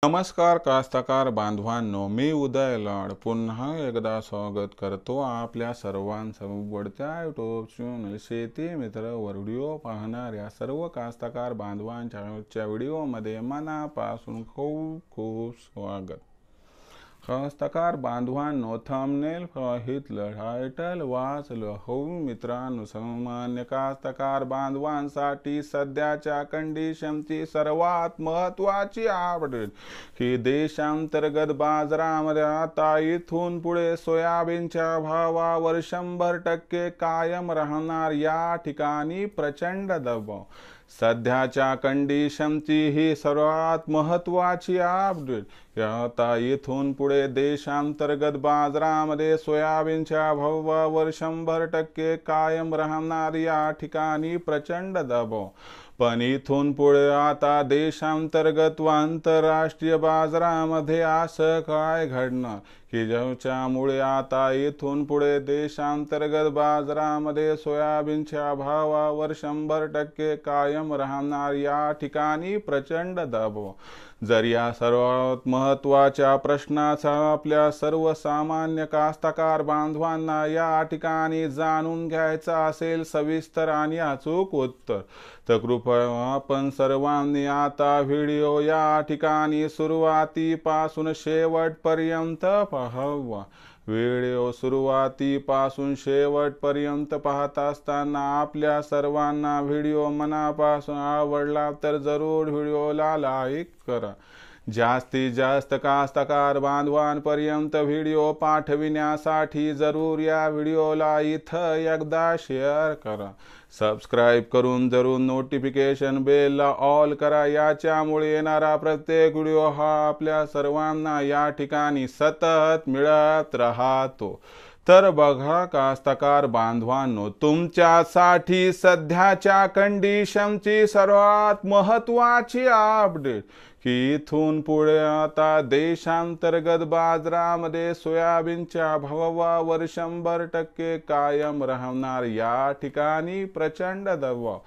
नमस्कार कास्तकार बांधवांनो, मी उदय लाड पुन्हा एकदा स्वागत करतो आपल्या सर्वांसोबतच्या यूट्यूब चॅनल शेती मित्र व्हिडिओ पाहणाऱ्या सर्व कास्तकार बांधवांच्या व्हिडिओमध्ये मनापासून खूप खूप स्वागत। कास्तकार बांधवांनो, थंबनेल पाहितलं, टायटल वाचलं हो मित्रांनो, सामान्य कास्तकार बांधवांसाठी सध्याच्या कंडिशनची सर्वात महत्त्वाची अपडेट की देशांतर्गत बाजारामध्ये आता इथून पुढे सोयाबीनच्या भावावर 100% कायम राहणार। या ठिकाणी प्रचंड दबाव। सध्याच्या कंडिशनची ही सर्वात महत्त्वाची अपडेट। आता इथून पुढे देशांतर्गत बाजारामध्ये सोयाबीनच्या भावावर 100% कायम राहणार। या ठिकाणी प्रचंड दबाव। पण इथून पुढे आता देशांतर्गत व आंतरराष्ट्रीय बाजारामध्ये असं काय घडणार की ज्याच्यामुळे आता इथून पुढे देशांतर्गत बाजारामध्ये सोयाबीनच्या भावावर 100% कायम राहणार। या ठिकाणी प्रचंड दबाव। जर या सर्वात महत्त्वाच्या प्रश्नाचा आपल्या सर्वसामान्य कास्तकार बांधवांना या ठिकाणी जाणून घ्यायचं असेल सविस्तर आणि अचूक उत्तर, तर कृपया आपण सर्वांनी आता व्हिडिओ या ठिकाणी सुरुवातीपासून शेवटपर्यंत पाहावा। व्हिडिओ सुरुवातीपासून शेवटपर्यंत पाहत असताना आपल्या सर्वांना व्हिडिओ मनापासून आवडला तर जरूर व्हिडिओला लाईक करा। जास्तीत जास्त कास्तकार बांधवांपर्यंत व्हिडिओ पाठविण्यासाठी जरूर या व्हिडिओला इथं एकदा शेअर करा। सबस्क्राइब करून जरूर नोटिफिकेशन बेलला ऑल करा। याच्यामुळे येणारा प्रत्येक व्हिडिओ हा आपल्या सर्वांना या ठिकाणी सतत मिळत राहतो। तर बघा कास्तकार बांधवांनो, तुमच्यासाठी सध्याच्या कंडिशनची सर्वात महत्त्वाची अपडेट की इथून पुढे आता देशांतर्गत बाजारामध्ये सोयाबीनच्या भावावर 100% कायम राहणार। या ठिकाणी प्रचंड दबाव।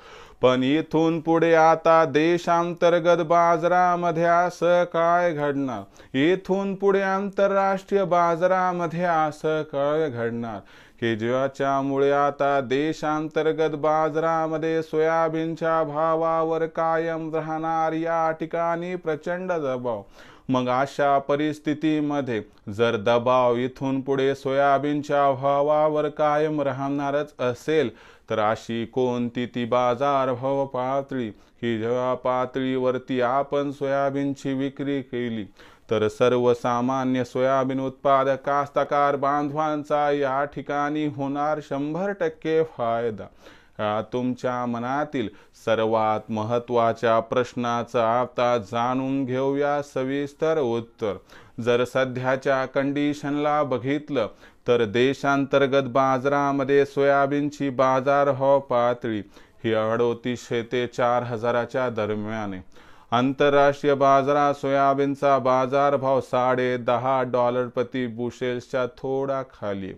पण इथून पुढे आता देशांतर्गत बाजारामध्ये असं काय घडणार, इथून पुढे आंतरराष्ट्रीय बाजारामध्ये असं काय घडणार की ज्याच्यामुळे आता देशांतर्गत बाजारामध्ये सोयाबीनच्या भावावर कायम राहणार। या ठिकाणी प्रचंड दबाव। मग अशा परिस्थितीमध्ये जर दबाव इथून पुढे सोयाबीनच्या भावावर कायम राहणारच असेल, तर अशी कोणती ती बाजारभाव पातळी की ज्या पातळीवरती आपण सोयाबीनची विक्री केली तर सर्वसामान्य सोयाबीन उत्पादक कास्तकार बांधवांचा या ठिकाणी होणार 100% फायदा। तुमच्या मनातील सर्वात महत्त्वाच्या प्रश्नाचं आता जाणून घेऊया सविस्तर उत्तर। जर सध्याच्या कंडिशनला बघितलं तर देशांतर्गत बाजारामध्ये सोयाबीनची बाजारभाव पातळी ही 3800 ते 4000च्या दरम्यान आहे। आंतरराष्ट्रीय बाजारात सोयाबीनचा बाजारभाव $10.5 प्रति बुशेलच्या थोडा खाली।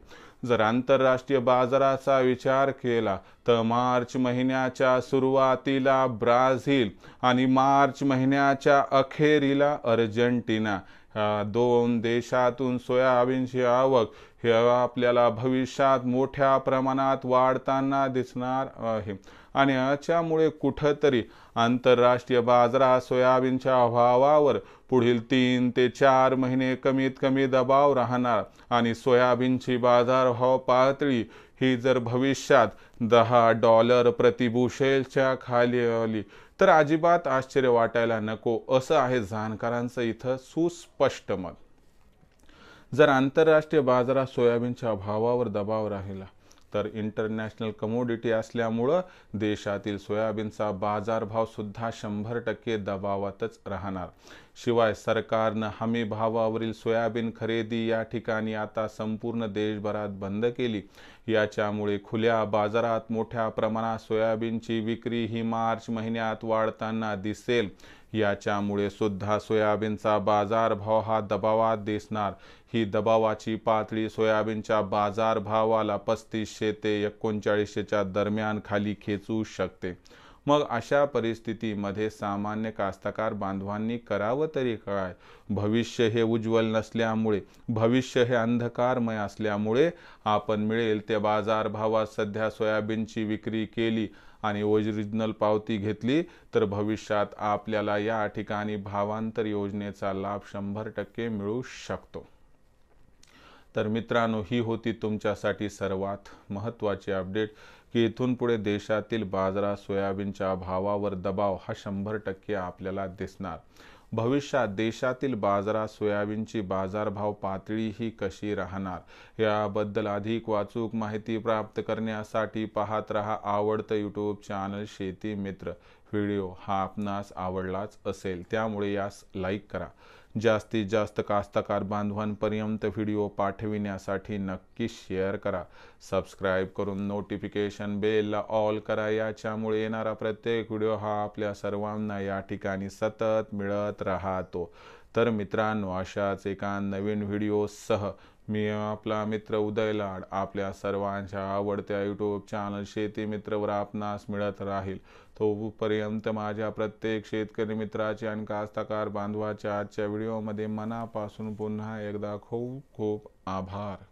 जर आंतरराष्ट्रीय बाजाराचा विचार केला तर मार्च महिन्याच्या सुरुवातीला ब्राझील आणि मार्च महिन्याच्या अखेरीला अर्जेंटिना या दोन देशातून सोयाबीनची आवक ही आपल्याला भविष्यात मोठ्या प्रमाणात वाढताना दिसणार आहे। आणि याच्यामुळे कुठेतरी आंतरराष्ट्रीय बाजारात सोयाबीनच्या भावावर पुढील 3 ते 4 महिने कमीत कमी दबाव राहणार। आणि सोयाबीनची बाजारभाव पातळी ही जर भविष्यात $10 प्रति बुशेलच्या खाली आली तर अजिबात आश्चर्य वाटायला नको, असं आहे जाणकारांचं इथं सुस्पष्ट मत। जर आंतरराष्ट्रीय बाजारात सोयाबीनच्या भावावर दबाव राहिला तर इंटरनॅशनल कमोडिटी असल्यामुळे देशातील सोयाबीनचा बाजारभाव सुद्धा 100% दबावातच राहणार। शिवाय सरकारनं हमी भावावरील सोयाबीन खरेदी या ठिकाणी आता संपूर्ण देशभरात बंद केली। याच्यामुळे खुल्या बाजारात मोठ्या प्रमाणात सोयाबीनची विक्री ही मार्च महिन्यात वाढताना दिसेल। याच्यामुळे सुद्धा सोयाबीनचा बाजारभाव हा दबावात दिसणार। ही दबावाची पातळी सोयाबीनच्या बाजारभावाला 3500 ते 3900च्या दरम्यान खाली खेचू शकते। मग अशा परिस्थितीमध्ये सामान्य कास्तकार बांधवांनी करावं तरी काय? भविष्य हे उज्ज्वल नसल्यामुळे, भविष्य हे अंधकारमय असल्यामुळे आपण मिळेल त्या बाजारभावात सध्या सोयाबीनची विक्री केली आणि ओरिजिनल पावती घेतली तर भविष्यात आपल्याला या ठिकाणी भावांतर योजनेचा लाभ 100% मिळू शकतो. तर मित्रांनो, ही होती तुमच्यासाठी सर्वात महत्त्वाची अपडेट की इथून पुढे देशातील बाजारात सोयाबीनच्या भावावर दबाव हा 100% आपल्याला दिसणार. भविष्यात देशातील बाजारात सोयाबीनची बाजारभाव पातळी ही कशी राहणार याबद्दल अधिक अचूक माहिती प्राप्त करण्यासाठी पाहत रहा आवडतं यूट्यूब चॅनल शेती मित्र. व्हिडिओ हा आपणास आवडलाच असेल त्यामुळे यास लाईक करा. जास्तीत जास्त कास्तकार बांधवांपर्यंत व्हिडिओ पाठविण्यासाठी नक्की शेअर करा. सबस्क्राईब करून नोटिफिकेशन बेलला ऑल करा. याच्यामुळे येणारा प्रत्येक व्हिडिओ हा आपल्या सर्वांना या ठिकाणी सतत मिळत राहतो. तर मित्रांनो, अशाच एका नवीन व्हिडिओसह मी आपला मित्र उदय लाड आपल्या सर्वांच्या आवडत्या यूट्यूब चॅनल शेती मित्रवर आपणास मिळत राहील. तोपर्यंत माझ्या प्रत्येक शेतकरी मित्राचे आणि कास्तकार बांधवाच्या आजच्या व्हिडिओमध्ये मनापासून पुन्हा एकदा खूप खूप आभार.